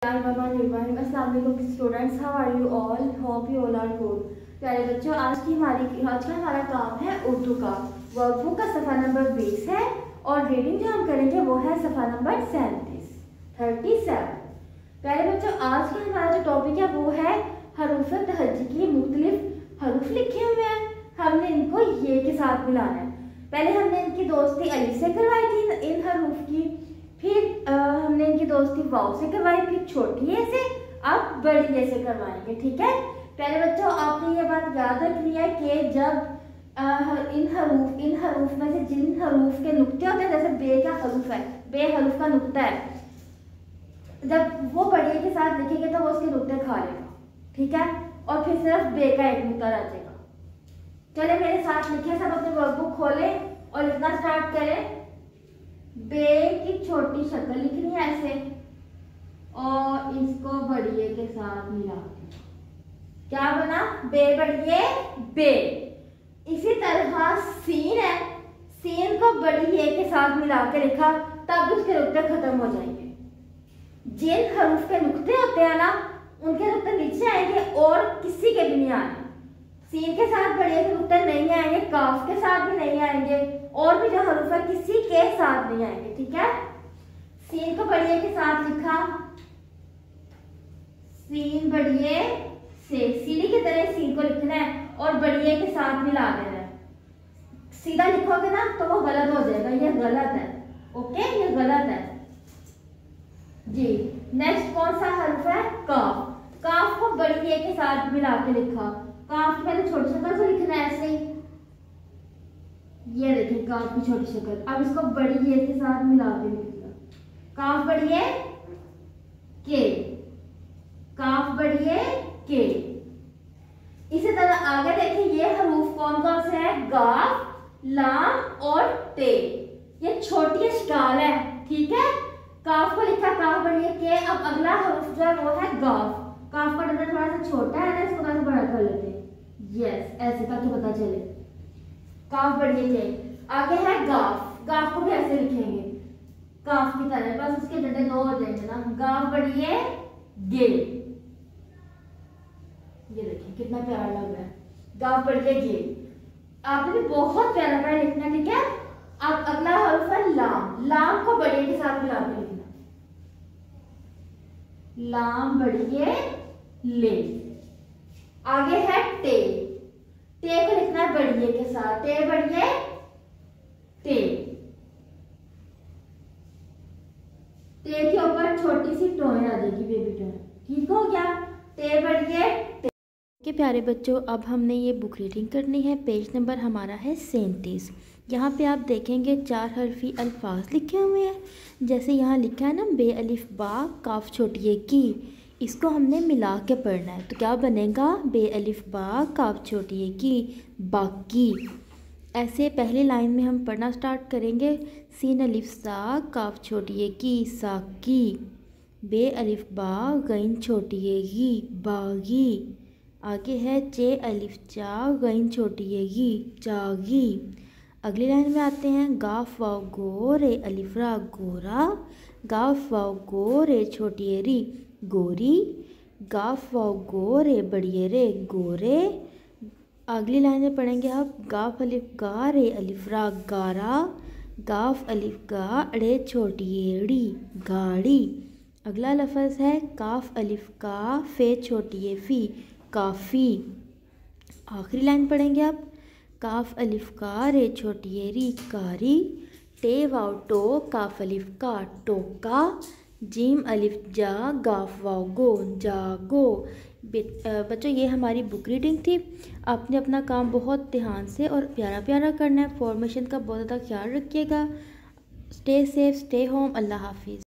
अस्सलाम वालेकुम students, how are you all? Hope you all are good. प्यारे बच्चों, आज का हमारा काम है उर्दू का। वर्कबुक का सफ़ा नंबर 20 है और रीडिंग जो हम करेंगे वो है सफ़ा नंबर 37। प्यारे बच्चों, आज का हमारा जो टॉपिक है वो है हरूफ तहज्जी की मुख्तलिफ हरूफ लिखे हुए हैं, हमने इनको ये के साथ मिलाना है। पहले हमने इनकी दोस्ती अलिफ से करवाई थी इन हरूफ की, फिर हमने इनकी दोस्ती वाव से करवाई, फिर छोटी ए से, अब बड़ी ए से करवाएंगे। ठीक है प्यारे बच्चों, आपने ये बात याद रखनी है कि जब इन हरूफ में से जिन हरूफ के नुक्ते होते हैं, जैसे बे का हरूफ है, बे हरूफ का नुक्ता है, जब वो बड़ी ए के साथ लिखेंगे तो वो उसके नुक्ते खा लेगा। ठीक है, और फिर सिर्फ बे का एक नुक्ता रह जाएगा। चले मेरे साथ लिखे, सब अपने वर्कबुक खोलें और लिखना स्टार्ट करें। बे की छोटी शक्ल लिखनी है ऐसे, और इसको बड़िए के साथ मिला के क्या बना? बे बड़िए बे। इसी तरह सीन है, सीन को बड़िए के साथ मिला के लिखा, तब उसके नुक्ते खत्म हो जाएंगे। जिन हरूफ के नुक्ते होते हैं ना, उनके नुक्ते नीचे आएंगे और किसी के भी नहीं आएंगे। सीन के साथ बड़िए के नुक्ते नहीं आएंगे, काफ के साथ भी नहीं आएंगे, और भी जो हरूफ है किसी के साथ नहीं आएंगे। ठीक है, सीन को बड़िए के साथ लिखा, सीन बड़िए से, सीढ़ी की तरह सीन को लिखना है और बड़िए के साथ मिला देना है। सीधा लिखोगे ना तो वो गलत हो जाएगा, ये गलत है। ओके, ये गलत है जी। नेक्स्ट कौन सा हर्फ है? काफ। काफ को बड़िए के साथ मिला के लिखा, काफ पहले छोटी शक्ल से लिखना है ऐसे ही, ये देखिए काफ की छोटी शक्ल। अब इसको बड़ी ये के साथ मिला के लिखना, काफ बड़ी है के, काफ बड़ी है के। इसी तरह आगे देखिए, ये हरूफ कौन कौन से हैं? गाफ, लाम और ते। ये छोटी स्टाल है। ठीक है, काफ को लिखा, काफ बड़ी है के। अब अगला हरूफ जो है वो है गाफ। काफ का डंडा थोड़ा सा छोटा है ना, इसको थोड़ा सा बड़ा कर लेते हैं। यस, ऐसे ताकि पता चले। काफ बड़ी है। आगे है गाफ, गाफ को भी ऐसे लिखेंगे काफ की तरह, बस उसके डंडे दो हो जाएंगे ना। गाफ बड़ी है गे, ये देखिए कितना प्यारा लग रहा है, गाफ बड़ी है गे। आपने भी बहुत प्यारा प्यारा लिखना। ठीक है, अब अगला हर्फ है लाम। लाम को बड़ी के साथ मिला के लिखना, लाम बड़ी है ले। आगे है टे, टे को लिखना है बड़िए के साथ, टे बड़िए टे। टे के ऊपर छोटी सी टोन आ जाएगी, बेबी टोन। ठीक हो गया, टे बड़िए टे। के प्यारे बच्चों, अब हमने ये बुक रीडिंग करनी है। पेज नंबर हमारा है 37। यहाँ पे आप देखेंगे 4 हरफी अल्फाज लिखे हुए हैं। जैसे यहाँ लिखा है ना, बे अलिफ बा काफ छोटी ए की, इसको हमने मिला के पढ़ना है। तो क्या बनेगा? बे अलिफ बा काफ छोटी ए की, बाकी। ऐसे पहली लाइन में हम पढ़ना स्टार्ट करेंगे। सीन अलिफ सा काफ छोटी ए की, साकी। बे अलिफ बा गैन छोटी ए की, बागी। आगे है चे अलिफ चा गैन छोटी ए की, चागी। अगली लाइन में आते हैं, गाफ वाव गो रे अलिफ रा गोरा। गाफ वाव गो रे छोटी ए री, गोरी। गाफ वाव गो रे बड़ी रे, गोरे। अगली लाइन में पढ़ेंगे आप, गाफ अलिफ गा रे अलिफ रा गारा। गाफ अलिफ गा अड़े छोटी एड़ी, गाड़ी। अगला लफ्ज़ है काफ अलिफ का फे छोटी ए फी, काफ़ी। आखिरी लाइन पढ़ेंगे आप, काफ अलिफ का रे छोटी ए री, कारी। टे वाव टो काफ अलिफ का, टोका। जीम अलिफ जा गाफ वाव गो, जागो। बच्चों, ये हमारी बुक रीडिंग थी। आपने अपना काम बहुत ध्यान से और प्यारा प्यारा करना है। फॉर्मेशन का बहुत ज़्यादा ख्याल रखिएगा। Stay safe, stay home. अल्लाह हाफिज़।